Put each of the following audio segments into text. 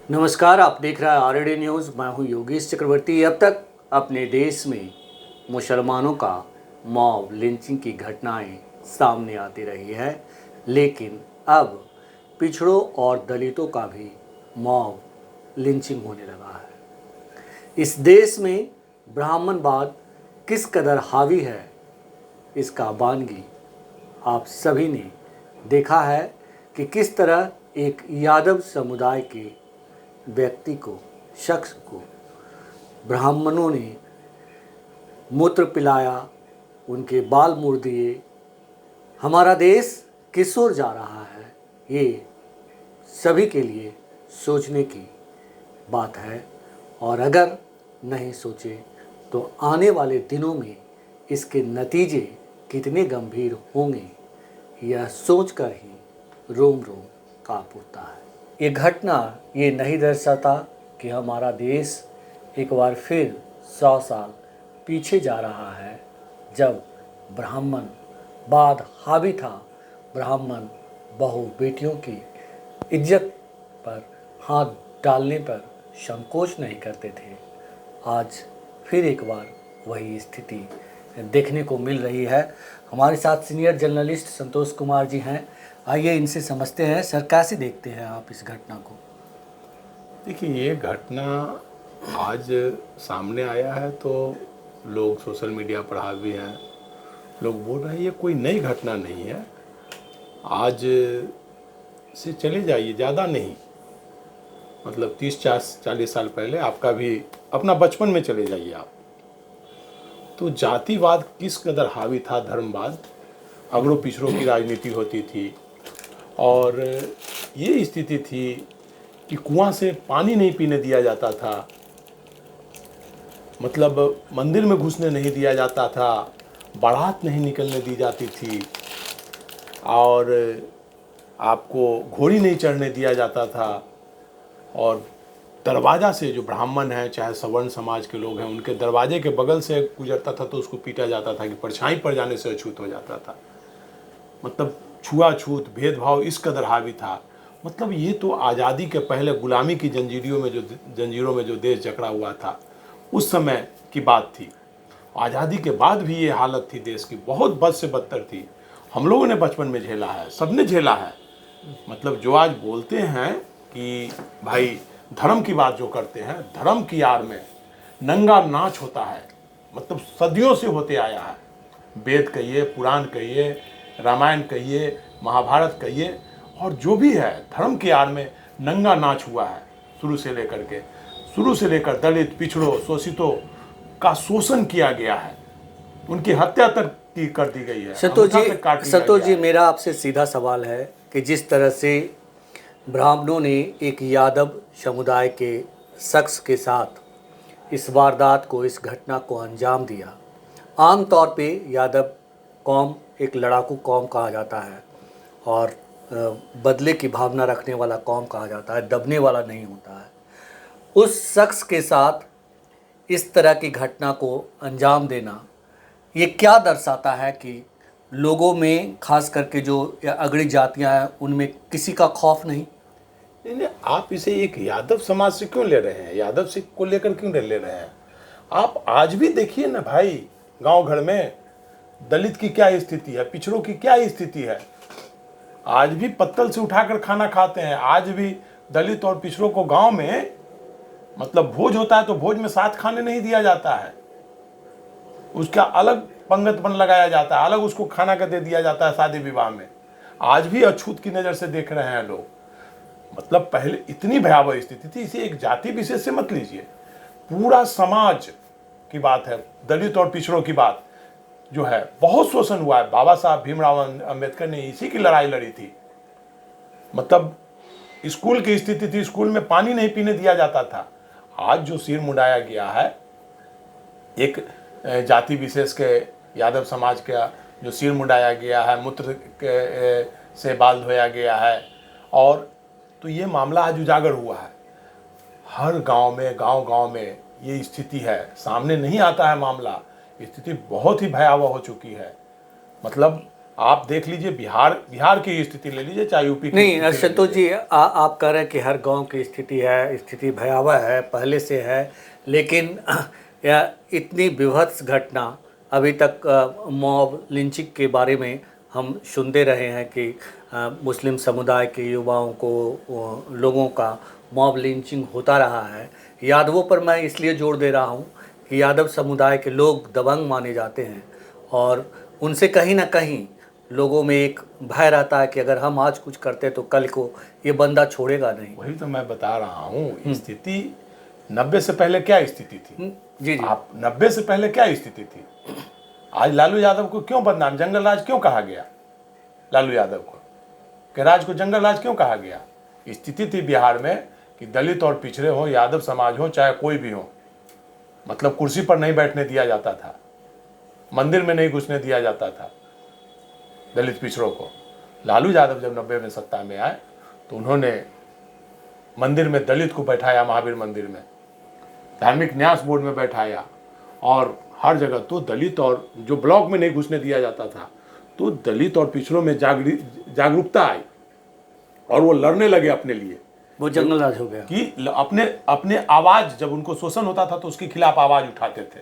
नमस्कार, आप देख रहे हैं आरडी न्यूज़। मैं हूं योगेश चक्रवर्ती। अब तक अपने देश में मुसलमानों का मॉब लिंचिंग की घटनाएं सामने आती रही है, लेकिन अब पिछड़ों और दलितों का भी मॉब लिंचिंग होने लगा है। इस देश में ब्राह्मणवाद किस कदर हावी है, इसका बानगी आप सभी ने देखा है कि किस तरह एक यादव समुदाय के व्यक्ति को, शख्स को ब्राह्मणों ने मूत्र पिलाया, उनके बाल मुड़ दिए। हमारा देश किस ओर जा रहा है, ये सभी के लिए सोचने की बात है। और अगर नहीं सोचे तो आने वाले दिनों में इसके नतीजे कितने गंभीर होंगे, यह सोचकर ही रोम रोम कांप उठता है। ये घटना ये नहीं दर्शाता कि हमारा देश एक बार फिर 100 साल पीछे जा रहा है, जब ब्राह्मणवाद हावी था। ब्राह्मण बहु बेटियों की इज्जत पर हाथ डालने पर संकोच नहीं करते थे। आज फिर एक बार वही स्थिति देखने को मिल रही है। हमारे साथ सीनियर जर्नलिस्ट संतोष कुमार जी हैं। आइए इनसे समझते हैं। सर, कैसे देखते हैं आप इस घटना को? देखिए, ये घटना आज सामने आया है तो लोग सोशल मीडिया पर हावी हैं, लोग बोल रहे हैं ये कोई नई घटना नहीं है। आज से चले जाइए, ज़्यादा नहीं, मतलब 30-40 साल पहले, आपका भी अपना बचपन में चले जाइए आप, तो जातिवाद किस कदर हावी था, धर्मवाद, अगड़ों पिछड़ों की राजनीति होती थी। और ये स्थिति थी कि कुआं से पानी नहीं पीने दिया जाता था, मतलब मंदिर में घुसने नहीं दिया जाता था, बारात नहीं निकलने दी जाती थी, और आपको घोड़ी नहीं चढ़ने दिया जाता था। और दरवाज़ा से जो ब्राह्मण हैं, चाहे सवर्ण समाज के लोग हैं, उनके दरवाजे के बगल से गुजरता था तो उसको पीटा जाता था कि परछाई पर जाने से अछूत हो जाता था। मतलब छुआछूत, भेदभाव इस कदर हावी था। मतलब ये तो आज़ादी के पहले गुलामी की जंजीरों में जो देश जकड़ा हुआ था, उस समय की बात थी। आज़ादी के बाद भी ये हालत थी देश की, बहुत बद से बदतर थी। हम लोगों ने बचपन में झेला है, सबने झेला है। मतलब जो आज बोलते हैं कि भाई धर्म की बात जो करते हैं, धर्म की आड़ में नंगा नाच होता है, मतलब सदियों से होते आया है। वेद कहिए, पुराण कहिए, रामायण कहिए, महाभारत कहिए, और जो भी है धर्म की आड़ में नंगा नाच हुआ है। शुरू से लेकर दलित, पिछड़ों, शोषितों का शोषण किया गया है, उनकी हत्या तक की कर दी गई है। संतोष जी, मेरा आपसे सीधा सवाल है कि जिस तरह से ब्राह्मणों ने एक यादव समुदाय के शख्स के साथ इस वारदात को, इस घटना को अंजाम दिया। आम तौर पे यादव कौम एक लड़ाकू कौम कहा जाता है और बदले की भावना रखने वाला कौम कहा जाता है, दबने वाला नहीं होता है। उस शख्स के साथ इस तरह की घटना को अंजाम देना, ये क्या दर्शाता है कि लोगों में, खास करके जो अगड़ी जातियां हैं, उनमें किसी का खौफ नहीं? नहीं, आप इसे एक यादव समाज से क्यों ले रहे हैं, यादव सिख को लेकर क्यों ले रहे हैं? आप आज भी देखिए ना भाई, गांव घर में दलित की क्या स्थिति है, पिछड़ों की क्या स्थिति है। आज भी पत्तल से उठाकर खाना खाते हैं। आज भी दलित और पिछड़ों को गांव में, मतलब भोज होता है तो भोज में साथ खाने नहीं दिया जाता है, उसका अलग पंगत बन लगाया जाता है, अलग उसको खाना का दे दिया जाता है शादी विवाह में। आज भी अछूत की नज़र से देख रहे हैं लोग। मतलब पहले इतनी भयावह स्थिति थी। इसे एक जाति विशेष से मत लीजिए, पूरा समाज की बात है, दलित और पिछड़ों की बात जो है, बहुत शोषण हुआ है। बाबा साहब भीमराव अंबेडकर ने इसी की लड़ाई लड़ी थी। मतलब स्कूल की स्थिति थी, स्कूल में पानी नहीं पीने दिया जाता था। आज जो सिर मुंडाया गया है, एक जाति विशेष के, यादव समाज का जो सिर मुंडाया गया है, मूत्र से बाल धोया गया है, और तो ये मामला आज उजागर हुआ है। हर गांव में ये स्थिति है, सामने नहीं आता है मामला। स्थिति बहुत ही भयावह हो चुकी है। मतलब आप देख लीजिए, बिहार की स्थिति ले लीजिए, चाहे यूपी की नहीं स्थिति ले संतोष लीजिए। जी, आप कह रहे हैं कि हर गांव की स्थिति है, स्थिति भयावह है, पहले से है, लेकिन या इतनी विभत्स घटना अभी तक मॉब लिंचिंग के बारे में हम सुनते रहे हैं कि मुस्लिम समुदाय के युवाओं को, लोगों का मॉब लिंचिंग होता रहा है। यादवों पर मैं इसलिए जोर दे रहा हूँ कि यादव समुदाय के लोग दबंग माने जाते हैं और उनसे कहीं ना कहीं लोगों में एक भय रहता है कि अगर हम आज कुछ करते तो कल को ये बंदा छोड़ेगा नहीं। वही तो मैं बता रहा हूँ, स्थिति 90 से पहले क्या स्थिति थी? जी जी। आप 90 से पहले क्या स्थिति थी? आज लालू यादव को क्यों बदनाम, जंगल राज क्यों कहा गया? लालू यादव को के राज को जंगल राज क्यों कहा गया? स्थिति थी बिहार में कि दलित और पिछड़े हो, यादव समाज हो, चाहे कोई भी हो, मतलब कुर्सी पर नहीं बैठने दिया जाता था, मंदिर में नहीं घुसने दिया जाता था दलित पिछड़ों को। लालू यादव जब 90 में सत्ता में आए तो उन्होंने मंदिर में दलित को बैठाया, महावीर मंदिर में, धार्मिक न्यास बोर्ड में बैठाया, और हर जगह तो दलित, और जो ब्लॉक में नहीं घुसने दिया जाता था तो दलित और पिछड़ों में जागरूकता आई और वो लड़ने लगे अपने लिए। वो जंगल राज हो गया कि अपने आवाज, जब उनको शोषण होता था तो उसके खिलाफ आवाज उठाते थे।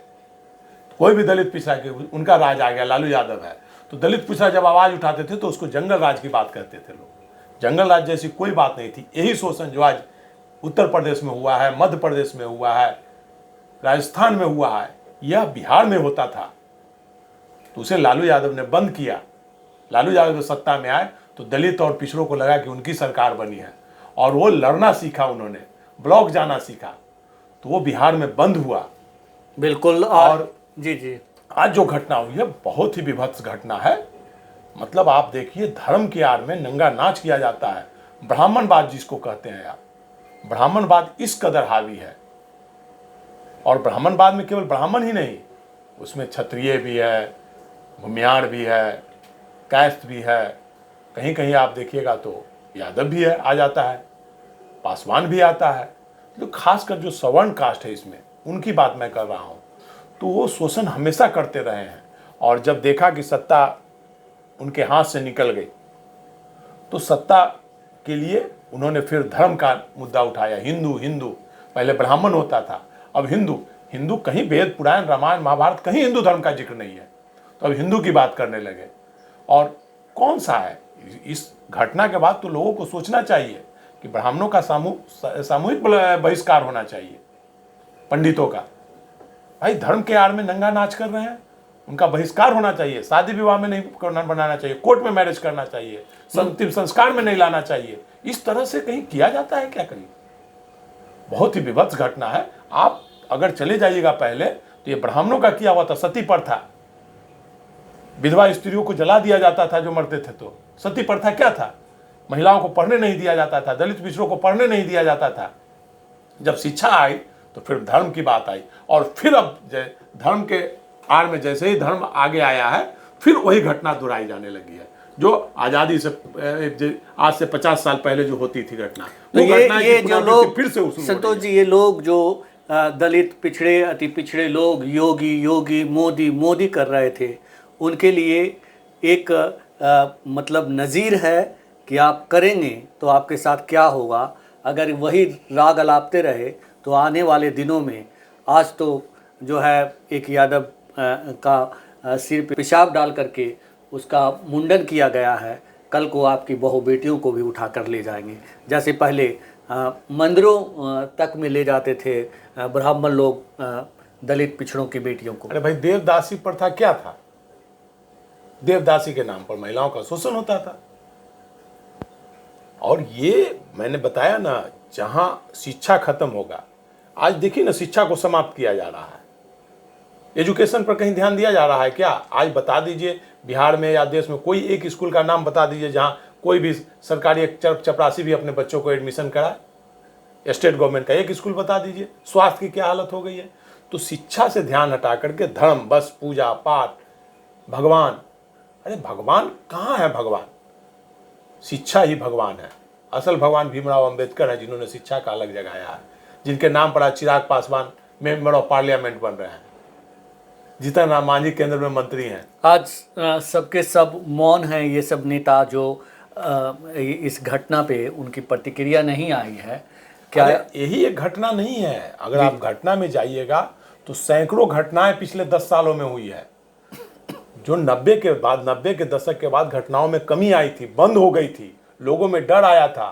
कोई भी दलित पिछड़ा के उनका राज आ गया, लालू यादव है, तो दलित पिछड़ा जब आवाज उठाते थे तो उसको जंगल राज की बात करते थे लोग। जंगल राज जैसी कोई बात नहीं थी। यही शोषण जो आज उत्तर प्रदेश में हुआ है, मध्य प्रदेश में हुआ है, राजस्थान में हुआ है, यह बिहार में होता था, तो उसे लालू यादव ने बंद किया। लालू यादव सत्ता में आए तो दलित और पिछड़ों को लगा कि उनकी सरकार बनी है और वो लड़ना सीखा, उन्होंने ब्लॉक जाना सीखा, तो वो बिहार में बंद हुआ। बिल्कुल। और जी जी, आज जो घटना हुई है बहुत ही विभत्स घटना है। मतलब आप देखिए, धर्म की आड़ में नंगा नाच किया जाता है, ब्राह्मणवाद जिसको कहते हैं यार, ब्राह्मणवाद इस कदर हावी है। और ब्राह्मणवाद में केवल ब्राह्मण ही नहीं, उसमें क्षत्रिय भी है, भूमियार भी है, कैस्त भी है, कहीं कहीं आप देखिएगा तो यादव भी है, आ जाता है, पासवान भी आता है। तो खासकर जो सवर्ण कास्ट है इसमें, उनकी बात मैं कर रहा हूँ, तो वो शोषण हमेशा करते रहे हैं। और जब देखा कि सत्ता उनके हाथ से निकल गई तो सत्ता के लिए उन्होंने फिर धर्म का मुद्दा उठाया। हिंदू हिंदू, पहले ब्राह्मण होता था, अब हिंदू हिंदू, कहीं वेद पुराण रामायण महाभारत कहीं हिंदू धर्म का जिक्र नहीं है, तो अब हिंदू की बात करने लगे। और कौन सा है, इस घटना के बाद तो लोगों को सोचना चाहिए कि ब्राह्मणों का सामूहिक बहिष्कार होना चाहिए, पंडितों का। भाई धर्म के आड़ में नंगा नाच कर रहे हैं, उनका बहिष्कार होना चाहिए, शादी विवाह में नहीं बनाना चाहिए, कोर्ट में मैरिज करना चाहिए, अंतिम संस्कार में नहीं लाना चाहिए। इस तरह से कहीं किया जाता है क्या? कहीं बहुत ही विभत्स घटना है। आप अगर चले जाइएगा पहले तो ये ब्राह्मणों का किया हुआ था, सती प्रथा, विधवा स्त्रियों को जला दिया जाता था जो मरते थे। तो सती प्रथा क्या था? महिलाओं को पढ़ने नहीं दिया जाता था, दलित पिछड़ों को पढ़ने नहीं दिया जाता था। जब शिक्षा आई तो फिर धर्म की बात आई, और फिर अब धर्म के आड़ में जैसे ही धर्म आगे आया है, फिर वही घटना दोहराई जाने लगी है जो आज़ादी से आज से 50 साल पहले जो होती थी घटना। तो ये जो लोग, फिर से संतोष जी, ये लोग जो दलित पिछड़े, अति पिछड़े लोग योगी योगी मोदी मोदी कर रहे थे, उनके लिए एक मतलब नज़ीर है कि आप करेंगे तो आपके साथ क्या होगा। अगर वही राग अलापते रहे तो आने वाले दिनों में, आज तो जो है एक यादव का सिर पे पेशाब डाल करके उसका मुंडन किया गया है, कल को आपकी बहू बेटियों को भी उठा कर ले जाएंगे। जैसे पहले मंदिरों तक में ले जाते थे ब्राह्मण लोग दलित पिछड़ों की बेटियों को। अरे भाई, देवदासी प्रथा क्या था? देवदासी के नाम पर महिलाओं का शोषण होता था। और ये मैंने बताया ना, जहां शिक्षा खत्म होगा, आज देखिए ना, शिक्षा को समाप्त किया जा रहा है, एजुकेशन पर कहीं ध्यान दिया जा रहा है क्या? आज बता दीजिए बिहार में या देश में कोई एक स्कूल का नाम बता दीजिए जहां कोई भी सरकारी चपरासी भी अपने बच्चों को एडमिशन कराए। स्टेट गवर्नमेंट का एक स्कूल बता दीजिए। स्वास्थ्य की क्या हालत हो गई है? तो शिक्षा से ध्यान हटा करके धर्म, बस पूजा पाठ, भगवान। अरे भगवान कहाँ है? भगवान, शिक्षा ही भगवान है। असल भगवान भीमराव अंबेडकर है, जिन्होंने शिक्षा का अलग जगाया है, जिनके नाम पर आज Chirag Paswan member of parliament बन रहे हैं, जीतन राम मांझी केंद्र में मंत्री हैं। आज सबके सब मौन हैं, ये सब नेता जो इस घटना पे उनकी प्रतिक्रिया नहीं आई है। क्या यही एक घटना नहीं है, अगर आप घटना में जाइएगा तो सैकड़ों घटनाएं पिछले 10 सालों में हुई है। जो 90 के दशक के बाद घटनाओं में कमी आई थी, बंद हो गई थी, लोगों में डर आया था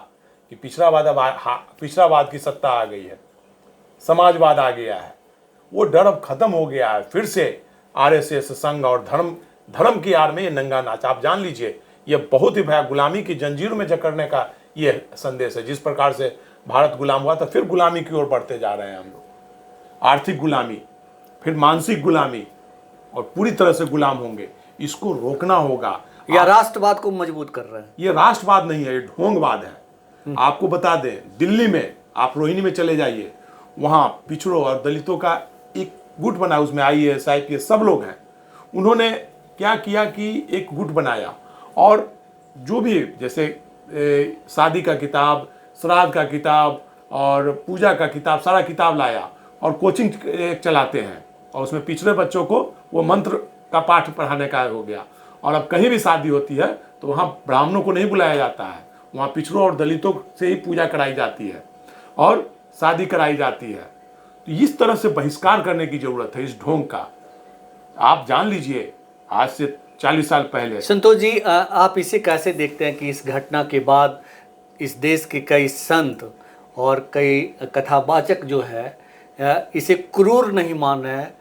कि पिछड़ावाद की सत्ता आ गई है, समाजवाद आ गया है, वो डर अब खत्म हो गया है। फिर से आरएसएस संघ और धर्म की आड़ में ये नंगा नाच, आप जान लीजिए, ये बहुत ही भया गुलामी की जंजीर में जकड़ने का ये संदेश है। जिस प्रकार से भारत गुलाम हुआ था, फिर गुलामी की ओर बढ़ते जा रहे हैं हम लोग। आर्थिक गुलामी, फिर मानसिक गुलामी, और पूरी तरह से गुलाम होंगे। इसको रोकना होगा। या राष्ट्रवाद को मजबूत कर रहे हैं। ये राष्ट्रवाद नहीं है, ये ढोंगवाद है। आपको बता दें, दिल्ली में आप रोहिणी में चले जाइए, वहां पिछड़ों और दलितों का एक गुट बना, उसमें IAS IPS सब लोग हैं। उन्होंने क्या किया कि एक गुट बनाया, और जो भी जैसे शादी का किताब, श्राद्ध का किताब और पूजा का किताब, सारा किताब लाया और कोचिंग चलाते हैं, और उसमें पिछड़े बच्चों को वो मंत्र का पाठ पढ़ाने का हो गया। और अब कहीं भी शादी होती है तो वहाँ ब्राह्मणों को नहीं बुलाया जाता है, वहाँ पिछड़ों और दलितों से ही पूजा कराई जाती है और शादी कराई जाती है। तो इस तरह से बहिष्कार करने की जरूरत है इस ढोंग का। आप जान लीजिए, आज से 40 साल पहले। संतोष जी, आप इसे कैसे देखते हैं कि इस घटना के बाद इस देश के कई संत और कई कथावाचक जो है इसे क्रूर नहीं मान रहे हैं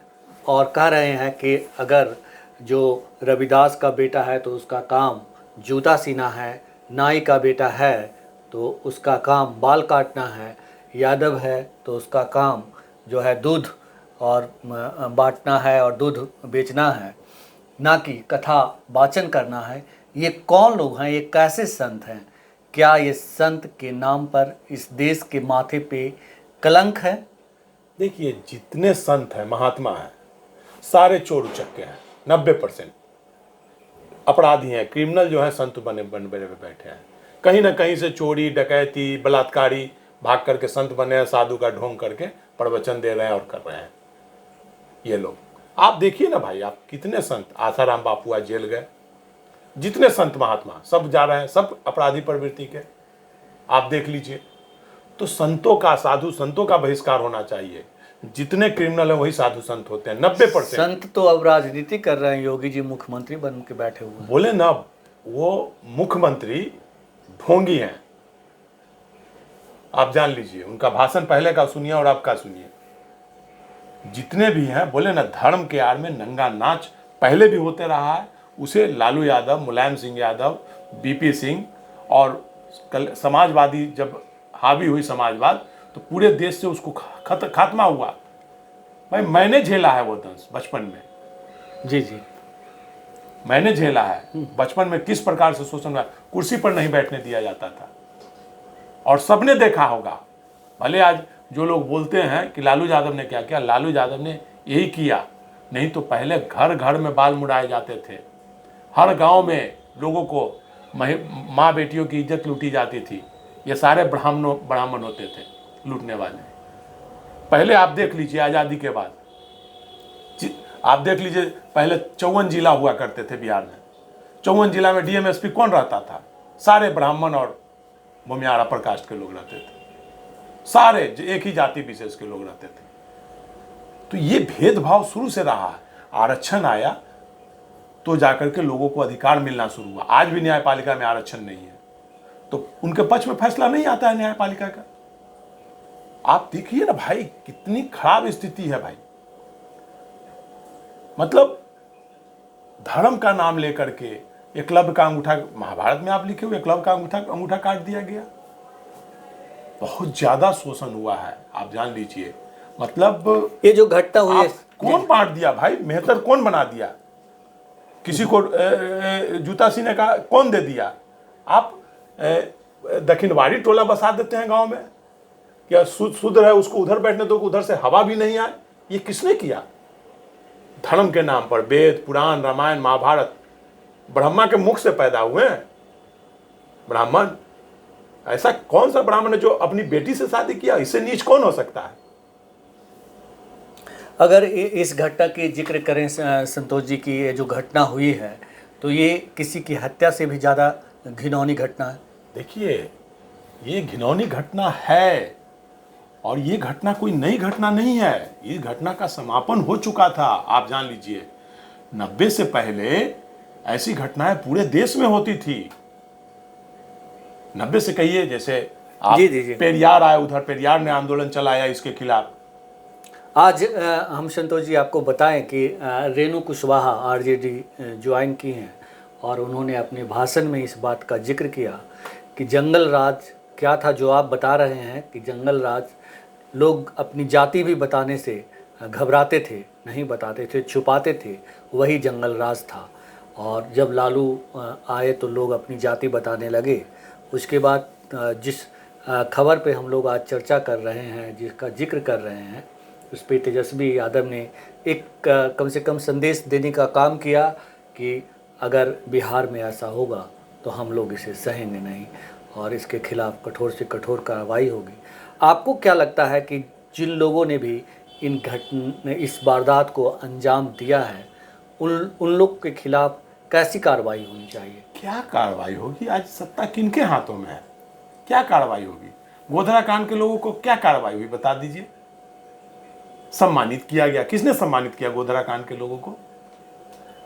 और कह रहे हैं कि अगर जो रविदास का बेटा है तो उसका काम जूता सीना है, नाई का बेटा है तो उसका काम बाल काटना है, यादव है तो उसका काम जो है दूध और बांटना है और दूध बेचना है, ना कि कथा वाचन करना है। ये कौन लोग हैं? ये कैसे संत हैं? क्या ये संत के नाम पर इस देश के माथे पे कलंक है? देखिए, जितने संत हैं, महात्मा हैं, सारे चोर उचक्के हैं। 90% अपराधी हैं, क्रिमिनल जो है संत बने बैठे हैं। कहीं ना कहीं से चोरी, डकैती, बलात्कारी भाग करके संत बने हैं, साधु का ढोंग करके प्रवचन दे रहे हैं और कर रहे हैं ये लोग। आप देखिए ना भाई, आप कितने संत, आसाराम बापू आज जेल गए, जितने संत महात्मा सब जा रहे हैं, सब अपराधी प्रवृत्ति के, आप देख लीजिए। तो संतों का, साधु संतों का बहिष्कार होना चाहिए। जितने क्रिमिनल हैं वही साधु संत होते हैं। 90% संत तो अब राजनीति कर रहे हैं। योगी जी मुख्यमंत्री बन के बैठे हुए हैं। बोले ना, वो मुख्यमंत्री ढोंगी हैं। आप जान लीजिए, उनका भाषण पहले का सुनिए और अब का सुनिए। जितने भी हैं, बोले ना, धर्म के आड़ में नंगा नाच पहले भी होते रहा है। उसे लालू यादव, मुलायम सिंह यादव, BP सिंह और समाजवादी जब हावी हुई समाजवाद, तो पूरे देश से उसको खात्मा हुआ। भाई मैंने झेला है वो दंश बचपन में। जी जी, मैंने झेला है बचपन में, किस प्रकार से शोषण हुआ। कुर्सी पर नहीं बैठने दिया जाता था, और सबने देखा होगा। भले आज जो लोग बोलते हैं कि लालू यादव ने क्या किया, लालू यादव ने यही किया। नहीं तो पहले घर घर में बाल मुड़ाए जाते थे, हर गांव में लोगों को माँ बेटियों की इज्जत लूटी जाती थी। ये सारे ब्राह्मण होते थे लूटने वाले। पहले आप देख लीजिए, आज़ादी के बाद आप देख लीजिए, पहले 54 जिला हुआ करते थे बिहार में। 54 जिला में DM SP कौन रहता था? सारे ब्राह्मण और भूमिहार अपर कास्ट के लोग रहते थे, सारे एक ही जाति विशेष के लोग रहते थे। तो ये भेदभाव शुरू से रहा है। आरक्षण आया तो जाकर के लोगों को अधिकार मिलना शुरू हुआ। आज भी न्यायपालिका में आरक्षण नहीं है, तो उनके पक्ष में फैसला नहीं आता है न्यायपालिका का। आप देखिए ना भाई, कितनी खराब स्थिति है भाई। मतलब धर्म का नाम लेकर के एकलव्य का अंगूठा, महाभारत में आप लिखे हुए एकलव्य का अंगूठा काट दिया गया। बहुत ज्यादा शोषण हुआ है, आप जान लीजिए। मतलब ये जो घटना हुई है, कौन बांट दिया भाई? मेहतर कौन बना दिया? किसी को जूता सीने का कौन दे दिया? आप दक्षिणवाड़ी टोला बसा देते हैं गांव में, क्या शुद्र है उसको उधर बैठने दो, उधर से हवा भी नहीं आए। ये किसने किया? धर्म के नाम पर वेद, पुराण, रामायण, महाभारत ब्रह्मा के मुख से पैदा हुए हैं ब्राह्मण। ऐसा कौन सा ब्राह्मण है जो अपनी बेटी से शादी किया? इससे नीच कौन हो सकता है? अगर इस घटना की जिक्र करें संतोष जी की, ये जो घटना हुई है तो ये किसी की हत्या से भी ज़्यादा घिनौनी घटना है। देखिए, ये घिनौनी घटना है और ये घटना कोई नई घटना नहीं है। इस घटना का समापन हो चुका था, आप जान लीजिए। 90 से पहले ऐसी घटनाएं पूरे देश में होती थी। 90 से कहिए, जैसे आप जी। पेरियार आए, उधर पेरियार ने आंदोलन चलाया इसके खिलाफ। आज हम संतोष जी आपको बताएं कि रेणु कुशवाहा आरजेडी ज्वाइन की हैं और उन्होंने अपने भाषण में इस बात का जिक्र किया कि जंगल राज क्या था, जो आप बता रहे हैं कि जंगल राज लोग अपनी जाति भी बताने से घबराते थे, नहीं बताते थे, छुपाते थे, वही जंगल राज था। और जब लालू आए तो लोग अपनी जाति बताने लगे। उसके बाद जिस खबर पे हम लोग आज चर्चा कर रहे हैं, जिसका जिक्र कर रहे हैं, उस पर तेजस्वी यादव ने एक कम से कम संदेश देने का काम किया कि अगर बिहार में ऐसा होगा तो हम लोग इसे सहेंगे नहीं और इसके खिलाफ कठोर से कठोर कार्रवाई होगी। आपको क्या लगता है कि जिन लोगों ने भी इस वारदात को अंजाम दिया है, उन लोग के खिलाफ कैसी कार्रवाई होनी चाहिए? क्या कार्रवाई होगी? आज सत्ता किनके हाथों में है? क्या कार्रवाई होगी? गोधरा कांड के लोगों को क्या कार्रवाई हुई, बता दीजिए। सम्मानित किया गया, किसने सम्मानित किया गोधरा कांड के लोगों को?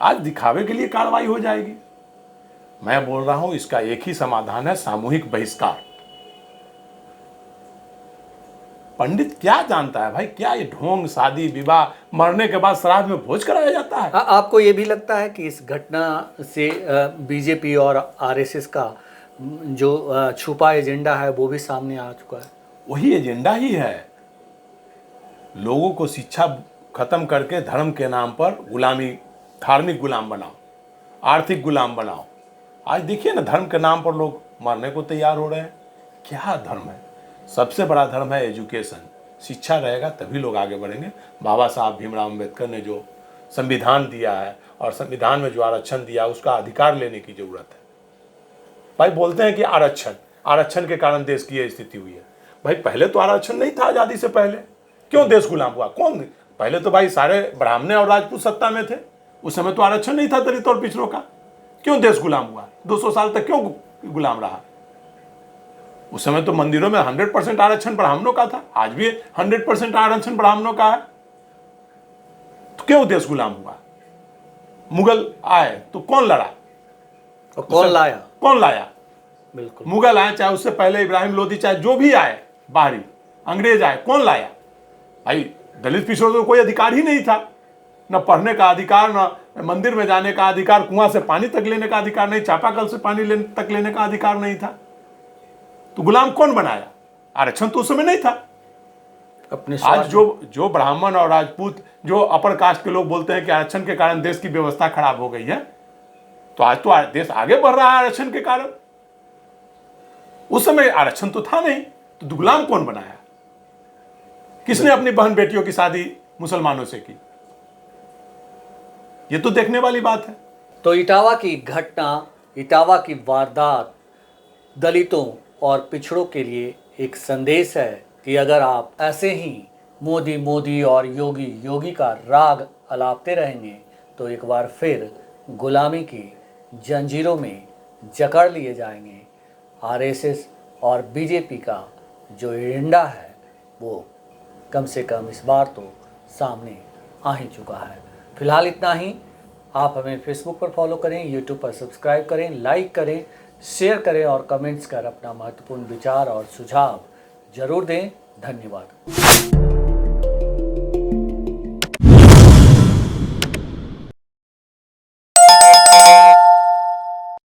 आज दिखावे के लिए कार्रवाई हो जाएगी। मैं बोल रहा हूं, इसका एक ही समाधान है, सामूहिक बहिष्कार। पंडित क्या जानता है भाई? क्या ये ढोंग, शादी विवाह, मरने के बाद श्राद्ध में भोज कराया जाता है? आपको ये भी लगता है कि इस घटना से बीजेपी और आरएसएस का जो छुपा एजेंडा है वो भी सामने आ चुका है? वही एजेंडा ही है, लोगों को शिक्षा खत्म करके धर्म के नाम पर गुलामी, धार्मिक गुलाम बनाओ, आर्थिक गुलाम बनाओ। आज देखिए ना, धर्म के नाम पर लोग मरने को तैयार हो रहे हैं। क्या धर्म है? सबसे बड़ा धर्म है एजुकेशन। शिक्षा रहेगा तभी लोग आगे बढ़ेंगे। बाबा साहब भीमराव अम्बेडकर ने जो संविधान दिया है और संविधान में जो आरक्षण दिया, उसका अधिकार लेने की जरूरत है। भाई बोलते हैं कि आरक्षण के कारण देश की यह स्थिति हुई है। भाई पहले तो आरक्षण नहीं था, आजादी से पहले क्यों देश गुलाम हुआ? कौन? पहले तो भाई सारे ब्राह्मण और राजपूत सत्ता में थे। उस समय तो आरक्षण नहीं था दलित और पिछड़ों का। क्यों देश गुलाम हुआ? 200 साल तक क्यों गुलाम रहा? उस समय तो मंदिरों में 100% आरक्षण ब्राह्मणों का था, आज भी 100% आरक्षण ब्राह्मणों का है। तो क्यों देश गुलाम हुआ? मुगल आए तो कौन लड़ा और कौन लाया? कौन लाया? बिल्कुल, मुगल आए, चाहे उससे पहले इब्राहिम लोदी, चाहे जो भी आए बाहरी अंग्रेज आए, कौन लाया? भाई दलित पिछड़ों को कोई अधिकार ही नहीं था, न पढ़ने का अधिकार, न मंदिर में जाने का अधिकार, कुआं से पानी तक लेने का अधिकार नहीं, चापाकल से पानी तक लेने का अधिकार नहीं था। तो गुलाम कौन बनाया? आरक्षण तो उस समय नहीं था। अपने आज जो ब्राह्मण और राजपूत, जो अपर कास्ट के लोग बोलते हैं कि आरक्षण के कारण देश की व्यवस्था खराब हो गई है, तो आज तो देश आगे बढ़ रहा है आरक्षण के कारण। उस समय आरक्षण तो था नहीं, तो गुलाम कौन बनाया? किसने अपनी बहन बेटियों की शादी मुसलमानों से की? ये तो देखने वाली बात है। तो इटावा की घटना, इटावा की वारदात दलितों और पिछड़ों के लिए एक संदेश है कि अगर आप ऐसे ही मोदी मोदी और योगी योगी का राग अलापते रहेंगे तो एक बार फिर गुलामी की जंजीरों में जकड़ लिए जाएंगे। आरएसएस और बीजेपी का जो एजेंडा है वो कम से कम इस बार तो सामने आ ही चुका है। फिलहाल इतना ही। आप हमें फेसबुक पर फॉलो करें, यूट्यूब पर सब्सक्राइब करें, लाइक करें, शेयर करें और कमेंट्स कर अपना महत्वपूर्ण विचार और सुझाव जरूर दें। धन्यवाद।